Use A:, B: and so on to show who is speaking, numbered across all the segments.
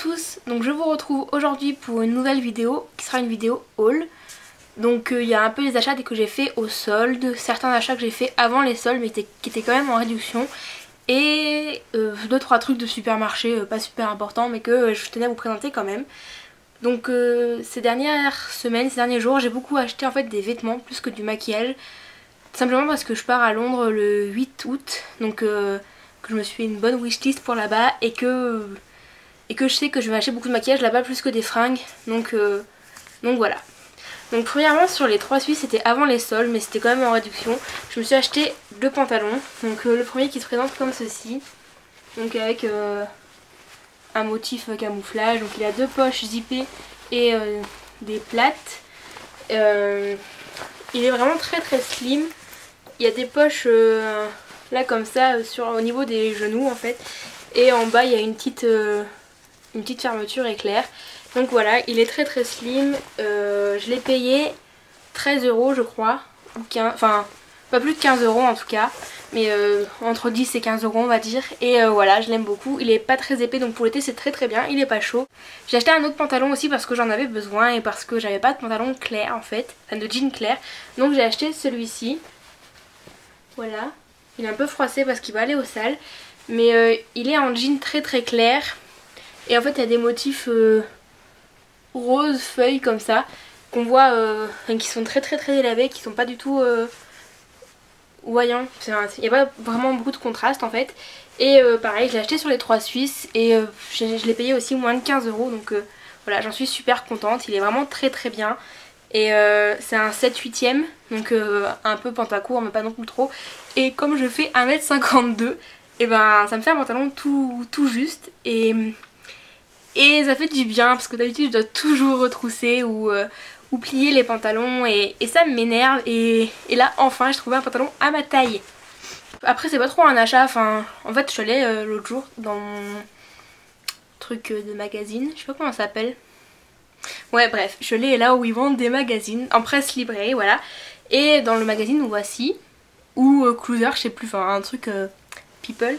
A: tous, donc je vous retrouve aujourd'hui pour une nouvelle vidéo qui sera une vidéo haul. Donc il y a un peu les achats que j'ai fait au solde, certains achats que j'ai fait avant les soldes mais qui étaient quand même en réduction. Et 2-3 trucs de supermarché pas super importants mais que je tenais à vous présenter quand même. Donc ces dernières semaines, ces derniers jours, j'ai beaucoup acheté en fait des vêtements plus que du maquillage. Simplement parce que je pars à Londres le 8 août, donc que je me suis fait une bonne wishlist pour là-bas et que je sais que je vais acheter beaucoup de maquillage là-bas plus que des fringues, donc voilà. Donc premièrement sur les 3 Suisses, c'était avant les soldes mais c'était quand même en réduction. Je me suis acheté 2 pantalons, donc le premier qui se présente comme ceci, donc avec un motif camouflage, donc il a 2 poches zippées et des plates. Il est vraiment très slim. Il y a des poches là comme ça au niveau des genoux en fait. Et en bas il y a une petite fermeture éclair. Donc voilà, il est très slim. Je l'ai payé 13 € je crois. Ou 15, enfin pas plus de 15 € en tout cas. Mais entre 10 et 15 € on va dire. Et voilà, je l'aime beaucoup. Il est pas très épais donc pour l'été c'est très bien. Il est pas chaud. J'ai acheté un autre pantalon aussi parce que j'en avais besoin. Et parce que j'avais pas de pantalon clair en fait. Enfin de jean clair. Donc j'ai acheté celui-ci. Voilà, il est un peu froissé parce qu'il va aller aux salles. Mais il est en jean très clair. Et en fait il y a des motifs rose feuilles comme ça. Qu'on voit, qui sont très élavés. Qui sont pas du tout voyants. Il n'y a pas vraiment beaucoup de contraste en fait. Et pareil je l'ai acheté sur les 3 Suisses. Et je l'ai payé aussi moins de 15 €. Donc voilà, j'en suis super contente. Il est vraiment très bien. Et c'est un 7/8ème, donc un peu pantacourt mais pas non plus trop. Et comme je fais 1m52, et ben ça me fait un pantalon tout juste. Et ça fait du bien parce que d'habitude je dois toujours retrousser ou plier les pantalons et ça m'énerve. Et là enfin j'ai trouvé un pantalon à ma taille. Après c'est pas trop un achat, enfin en fait je suis allée l'autre jour dans mon truc de magazine, je sais pas comment ça s'appelle. Ouais bref, je l'ai là où ils vendent des magazines, en presse librairie voilà. Et dans le magazine Voici, ou Closer, je sais plus, enfin un truc People.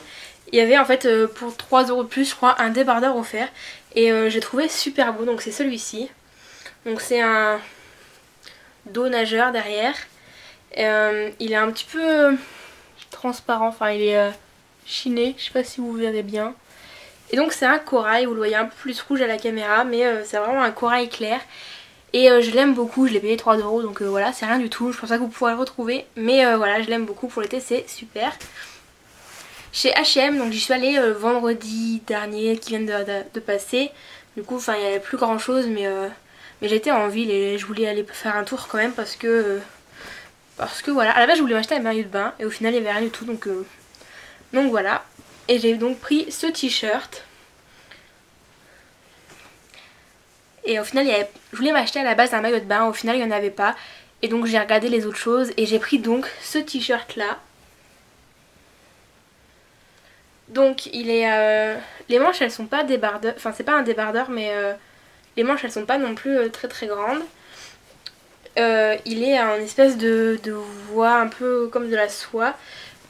A: Il y avait en fait pour 3 € de plus je crois un débardeur offert. Et j'ai trouvé super beau, donc c'est celui-ci. Donc c'est un dos nageur derrière. Il est un petit peu transparent, enfin il est chiné, je sais pas si vous verrez bien. Et donc c'est un corail, vous le voyez un peu plus rouge à la caméra, mais c'est vraiment un corail clair. Et je l'aime beaucoup, je l'ai payé 3 € donc voilà, c'est rien du tout, je pense pas que vous pourrez le retrouver. Mais voilà, je l'aime beaucoup pour l'été, c'est super. Chez H&M, donc j'y suis allée vendredi dernier qui vient de passer. Du coup, enfin il n'y avait plus grand chose, mais j'étais en ville et je voulais aller faire un tour quand même parce que voilà, à la base je voulais m'acheter un maillot de bain et au final il n'y avait rien du tout, donc voilà. Et j'ai donc pris ce t-shirt. Et au final je voulais m'acheter à la base un maillot de bain, au final il n'y en avait pas. Et donc j'ai regardé les autres choses et j'ai pris donc ce t-shirt là. Donc il est les manches elles sont pas débardeurs, enfin c'est pas un débardeur mais les manches elles sont pas non plus très grandes. Il est en espèce de voie un peu comme de la soie.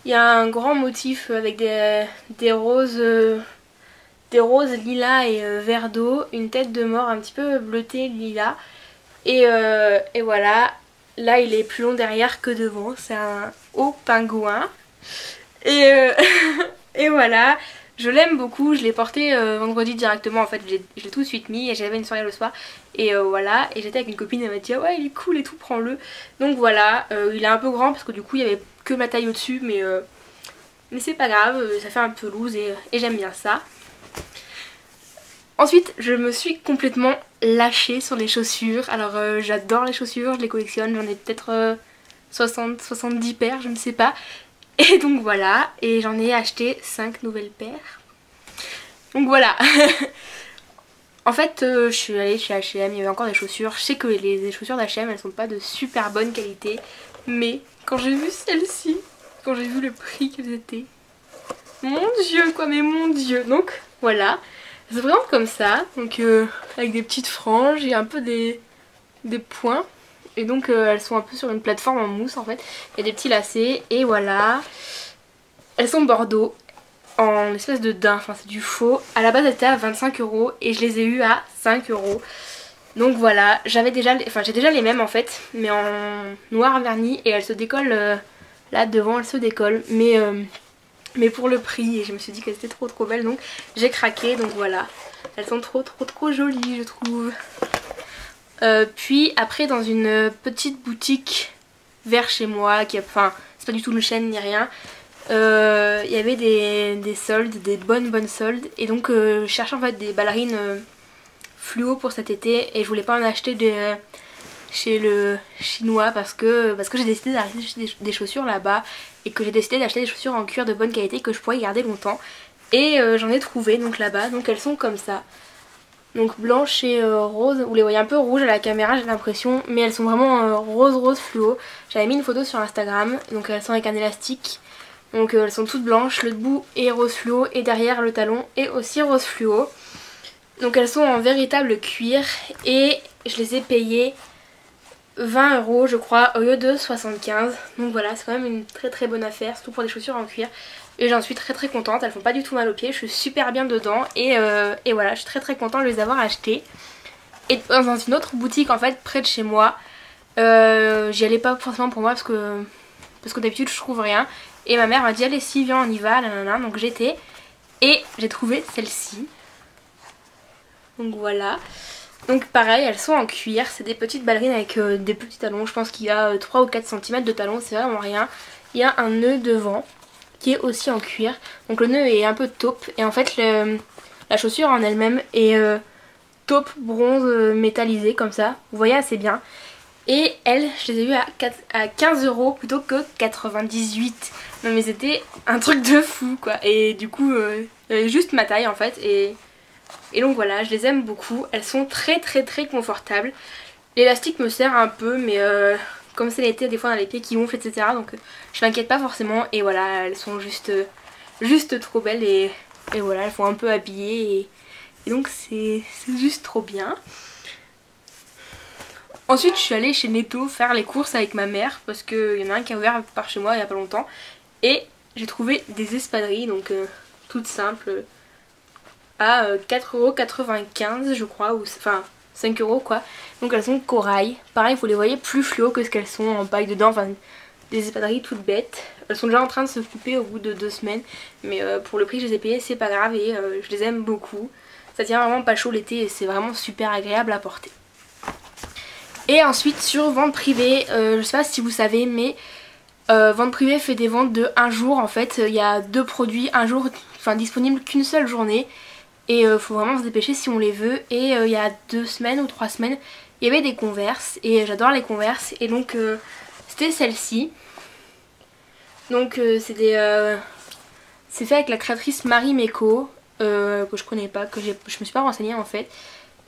A: Il y a un grand motif avec des roses lilas et vert d'eau, une tête de mort un petit peu bleutée lilas. Et voilà, là il est plus long derrière que devant, c'est un haut pingouin. Et, et voilà, je l'aime beaucoup, je l'ai porté vendredi directement en fait, je l'ai tout de suite mis et j'avais une soirée le soir. Et voilà, et j'étais avec une copine, elle m'a dit ah ouais il est cool et tout, prends-le. Donc voilà, il est un peu grand parce que du coup il y avait que ma taille au dessus, mais c'est pas grave, ça fait un peu loose et j'aime bien ça. Ensuite je me suis complètement lâchée sur les chaussures. Alors j'adore les chaussures, je les collectionne, j'en ai peut-être 60-70 paires, je ne sais pas. Et donc voilà, et j'en ai acheté 5 nouvelles paires. Donc voilà. En fait je suis allée chez H&M, il y avait encore des chaussures. Je sais que les chaussures d'H&M elles sont pas de super bonne qualité, mais quand j'ai vu celle-ci, quand j'ai vu le prix qu'elles étaient, mon dieu quoi, mais mon dieu. Donc voilà, elles se présentent comme ça, donc avec des petites franges et un peu des points. Et donc elles sont un peu sur une plateforme en mousse en fait. Il y a des petits lacets et voilà. Elles sont bordeaux. en espèce de daim, enfin c'est du faux. À la base elle était à 25 € et je les ai eu à 5 €. Donc voilà, j'ai déjà les mêmes en fait, mais en noir verni et elles se décollent là devant, elles se décollent. Mais pour le prix, et je me suis dit qu'elles étaient trop belles, donc j'ai craqué, donc voilà. Elles sont trop jolies je trouve. Puis après dans une petite boutique vers chez moi, enfin c'est pas du tout une chaîne ni rien, il y avait des soldes, des bonnes soldes, et donc je cherchais en fait des ballerines fluo pour cet été et je voulais pas en acheter chez le chinois parce que j'ai décidé d'acheter des chaussures là-bas et que j'ai décidé d'acheter des chaussures en cuir de bonne qualité que je pourrais garder longtemps, et j'en ai trouvé donc là-bas, donc elles sont comme ça. Donc blanche et rose, vous les voyez un peu rouges à la caméra j'ai l'impression, mais elles sont vraiment rose fluo. J'avais mis une photo sur Instagram, donc elles sont avec un élastique. Donc elles sont toutes blanches, le debout est rose fluo et derrière le talon est aussi rose fluo. Donc elles sont en véritable cuir et je les ai payées 20 € je crois au lieu de 75. Donc voilà, c'est quand même une très bonne affaire, surtout pour des chaussures en cuir. Et j'en suis très contente, elles font pas du tout mal aux pieds, je suis super bien dedans et voilà, je suis très contente de les avoir achetées. Et dans une autre boutique en fait près de chez moi, j'y allais pas forcément pour moi parce que d'habitude je trouve rien. Et ma mère m'a dit allez si viens on y va, nanana, donc j'étais et j'ai trouvé celle-ci. Donc voilà. Donc pareil, elles sont en cuir, c'est des petites ballerines avec des petits talons, je pense qu'il y a 3 ou 4 cm de talons, c'est vraiment rien. Il y a un nœud devant qui est aussi en cuir, donc le nœud est un peu taupe et en fait la chaussure en elle-même est taupe bronze métallisé comme ça, vous voyez assez bien. Et elles, je les ai eues à 15 € plutôt que 98. Non mais c'était un truc de fou quoi, et du coup juste ma taille en fait et donc voilà, je les aime beaucoup, elles sont très confortables. L'élastique me sert un peu mais comme c'est l'été des fois on a les pieds qui gonflent etc, donc je m'inquiète pas forcément et voilà, elles sont juste trop belles et voilà, elles font un peu habillées et donc c'est juste trop bien. Ensuite je suis allée chez Netto faire les courses avec ma mère parce qu'il y en a un qui a ouvert par chez moi il y a pas longtemps et j'ai trouvé des espadrilles donc toutes simples à 4,95 € je crois, ou enfin 5 € quoi. Donc elles sont corail, pareil vous les voyez plus fluo que ce qu'elles sont en paille dedans, enfin des espadrilles toutes bêtes. Elles sont déjà en train de se couper au bout de 2 semaines mais pour le prix que je les ai payées c'est pas grave et je les aime beaucoup. Ça tient vraiment pas chaud l'été et c'est vraiment super agréable à porter. Et ensuite sur vente privée, je sais pas si vous savez mais vente privée fait des ventes de 1 jour en fait. Il y a 2 produits un jour, enfin disponibles qu'une seule journée. Et faut vraiment se dépêcher si on les veut. Et il y a 2 semaines ou 3 semaines il y avait des Converse et j'adore les Converse. Et donc c'était celle-ci. Donc c'est fait avec la créatrice Marie Meko, que je connais pas, que je me suis pas renseignée en fait.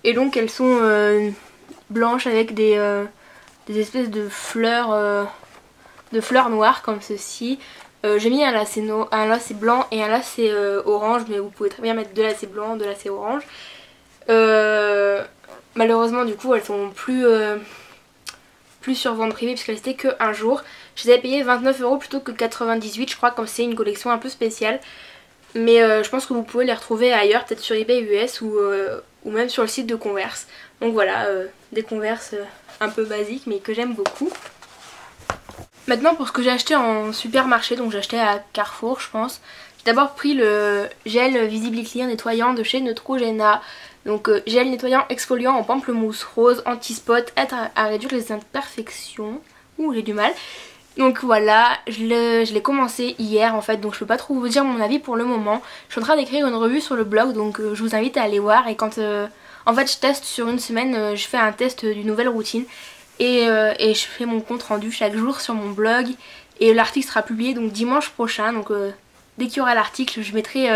A: Et donc elles sont blanches avec des espèces de fleurs noires comme ceci. J'ai mis un lacet blanc et un lacet orange, mais vous pouvez très bien mettre 2 lacets blancs, 2 lacets orange. Malheureusement du coup elles sont plus sur vente privée puisqu'elles étaient que 1 jour. Je les avais payées 29 € plutôt que 98 je crois, comme c'est une collection un peu spéciale. Mais je pense que vous pouvez les retrouver ailleurs, peut-être sur eBay US ou même sur le site de Converse. Donc voilà, des Converse un peu basiques mais que j'aime beaucoup. Maintenant pour ce que j'ai acheté en supermarché, donc j'ai acheté à Carrefour je pense. J'ai d'abord pris le gel Visible Clear nettoyant de chez Neutrogena. Donc gel nettoyant exfoliant en pamplemousse rose, anti-spot, aide à réduire les imperfections. Ouh j'ai du mal. Donc voilà, je l'ai commencé hier en fait, donc je peux pas trop vous dire mon avis pour le moment. Je suis en train d'écrire une revue sur le blog, donc je vous invite à aller voir. Et quand en fait je teste sur une semaine, je fais un test d'une nouvelle routine. Et je fais mon compte rendu chaque jour sur mon blog. Et l'article sera publié donc dimanche prochain. Donc dès qu'il y aura l'article je mettrai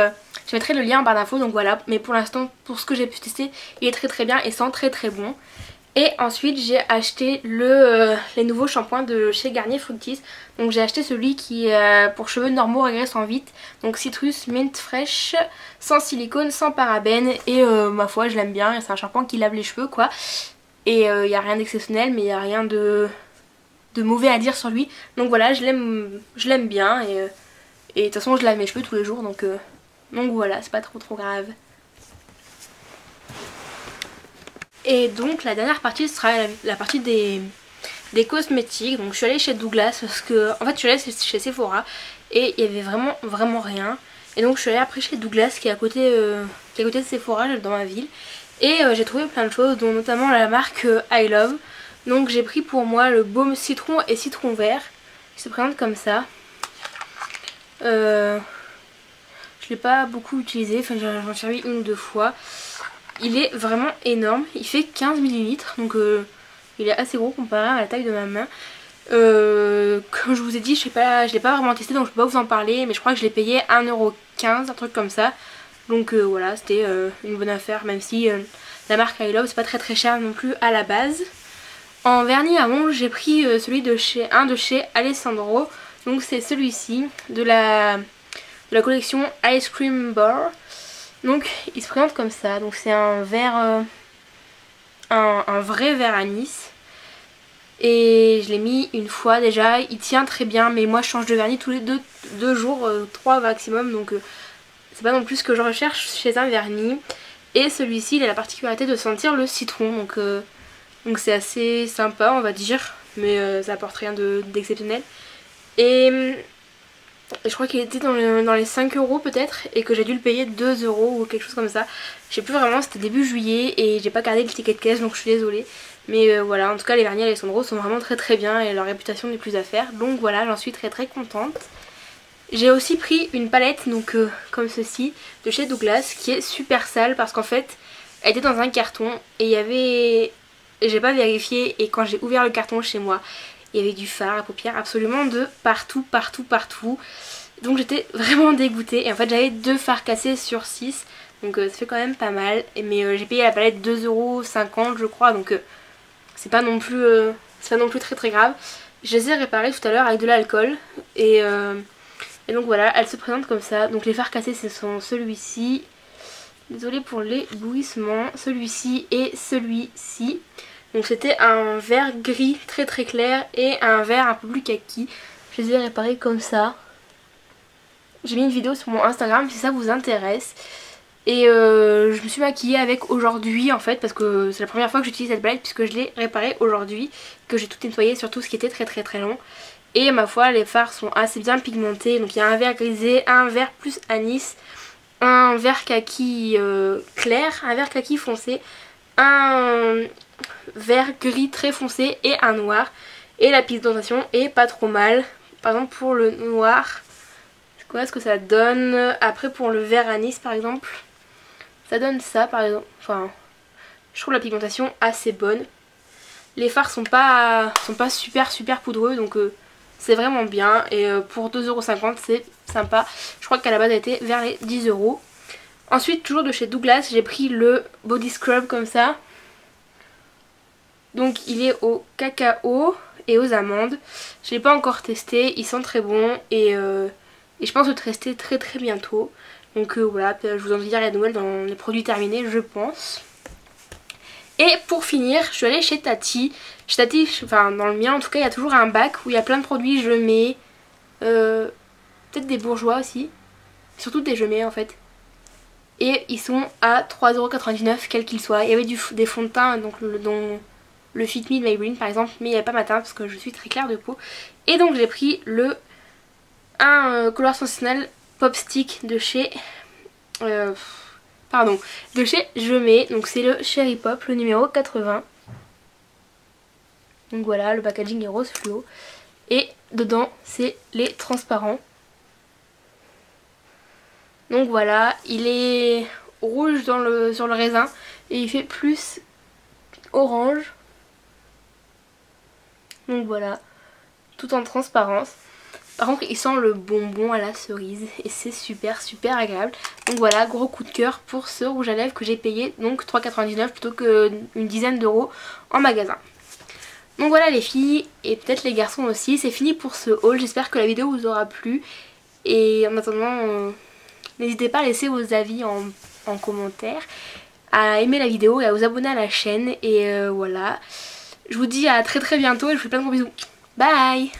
A: le lien en barre d'infos. Donc voilà, mais pour l'instant pour ce que j'ai pu tester il est très bien et sent très bon. Et ensuite j'ai acheté les nouveaux shampoings de chez Garnier Fructis. Donc j'ai acheté celui qui est pour cheveux normaux régressant vite. Donc citrus mint fraîche, sans silicone, sans parabènes. Et ma foi je l'aime bien, c'est un shampoing qui lave les cheveux quoi. Et il n'y a rien d'exceptionnel mais il n'y a rien de mauvais à dire sur lui. Donc voilà, je l'aime bien et de toute façon je lave mes cheveux tous les jours donc Donc voilà, c'est pas trop grave. Et donc la dernière partie sera la partie des cosmétiques. Donc je suis allée chez Douglas parce que en fait je suis allée chez Sephora et il y avait vraiment rien. Et donc je suis allée après chez Douglas qui est à côté de Sephora dans ma ville. Et j'ai trouvé plein de choses, dont notamment la marque I Love. Donc j'ai pris pour moi le baume citron et citron vert qui se présente comme ça. Je l'ai pas beaucoup utilisé, enfin j'en ai servi une ou deux fois. Il est vraiment énorme, il fait 15 ml, donc il est assez gros comparé à la taille de ma main. Comme je vous ai dit, je l'ai pas vraiment testé donc je peux pas vous en parler, mais je crois que je l'ai payé 1,15€, un truc comme ça. Donc voilà, c'était une bonne affaire, même si la marque I Love c'est pas très cher non plus à la base. En vernis à ongles, j'ai pris celui de chez Alessandro, donc c'est celui-ci de la collection Ice Cream Bar. Donc il se présente comme ça, donc c'est un verre, un vrai verre anis. Et je l'ai mis une fois déjà, il tient très bien, mais moi je change de vernis tous les deux jours, 3 maximum, donc c'est pas non plus ce que je recherche chez un vernis. Et celui-ci il a la particularité de sentir le citron, donc c'est assez sympa on va dire, mais ça apporte rien d'exceptionnel. Et je crois qu'il était dans les 5€ peut-être, et que j'ai dû le payer 2€ ou quelque chose comme ça. Je sais plus vraiment, c'était début juillet et j'ai pas gardé le ticket de caisse donc je suis désolée. Mais voilà, en tout cas les vernis Alessandro sont vraiment très bien et leur réputation n'est plus à faire. Donc voilà, j'en suis très contente. J'ai aussi pris une palette donc comme ceci de chez Douglas qui est super sale parce qu'en fait elle était dans un carton et il y avait... J'ai pas vérifié et quand j'ai ouvert le carton chez moi, il y avait du fard à paupières absolument de partout. Donc j'étais vraiment dégoûtée. Et en fait j'avais 2 fards cassés sur 6. Donc ça fait quand même pas mal. Mais j'ai payé la palette 2,50€ je crois. Donc c'est pas non plus très grave. Je les ai réparés tout à l'heure avec de l'alcool. Et donc voilà, elle se présente comme ça. Donc les fards cassés ce sont celui-ci. Désolée pour l'éblouissement. Celui-ci et celui-ci. Donc c'était un vert gris très clair et un vert un peu plus kaki. Je les ai réparés comme ça. J'ai mis une vidéo sur mon Instagram si ça vous intéresse. Et je me suis maquillée avec aujourd'hui en fait parce que c'est la première fois que j'utilise cette palette puisque je l'ai réparée aujourd'hui. Que j'ai tout nettoyé, surtout ce qui était très long. Et ma foi les fards sont assez bien pigmentés. Donc il y a un vert grisé, un vert plus anis, un vert kaki clair, un vert kaki foncé, un vert gris très foncé et un noir. Et la pigmentation est pas trop mal. Par exemple pour le noir, c'est quoi ce que ça donne? Après pour le vert anis par exemple, ça donne ça par exemple. Enfin, je trouve la pigmentation assez bonne. Les fards sont pas super poudreux donc c'est vraiment bien. Et pour 2,50€ c'est sympa. Je crois qu'à la base elle était vers les 10€. Ensuite toujours de chez Douglas j'ai pris le body scrub comme ça. Donc il est au cacao et aux amandes. Je l'ai pas encore testé, il sent très bon et je pense le tester très bientôt. Donc voilà, je vous en dirai à Noël dans les produits terminés je pense. Et pour finir, je suis allée chez Tati. Chez Tati, enfin dans le mien en tout cas, il y a toujours un bac où il y a plein de produits je mets. Peut-être des bourgeois aussi. Surtout des je mets en fait. Et ils sont à 3,99€ quels qu'ils soient. Il y avait des fonds de teint donc dont le Fit Me de Maybelline par exemple, mais il n'y avait pas ma teinte parce que je suis très claire de peau. Et donc j'ai pris un Color Sensationnel Pop Stick de chez Je Mets. Donc c'est le Cherry Pop, le numéro 80. Donc voilà, le packaging est rose fluo. Et dedans c'est les transparents. Donc voilà, il est rouge sur le raisin et il fait plus orange. Donc voilà, tout en transparence. Par contre il sent le bonbon à la cerise et c'est super agréable. Donc voilà, gros coup de cœur pour ce rouge à lèvres que j'ai payé donc 3,99€ plutôt qu'une dizaine d'euros en magasin. Donc voilà les filles et peut-être les garçons aussi, c'est fini pour ce haul. J'espère que la vidéo vous aura plu. Et en attendant, n'hésitez pas à laisser vos avis en commentaire, à aimer la vidéo et à vous abonner à la chaîne. Et voilà, je vous dis à très bientôt et je vous fais plein de gros bisous. Bye!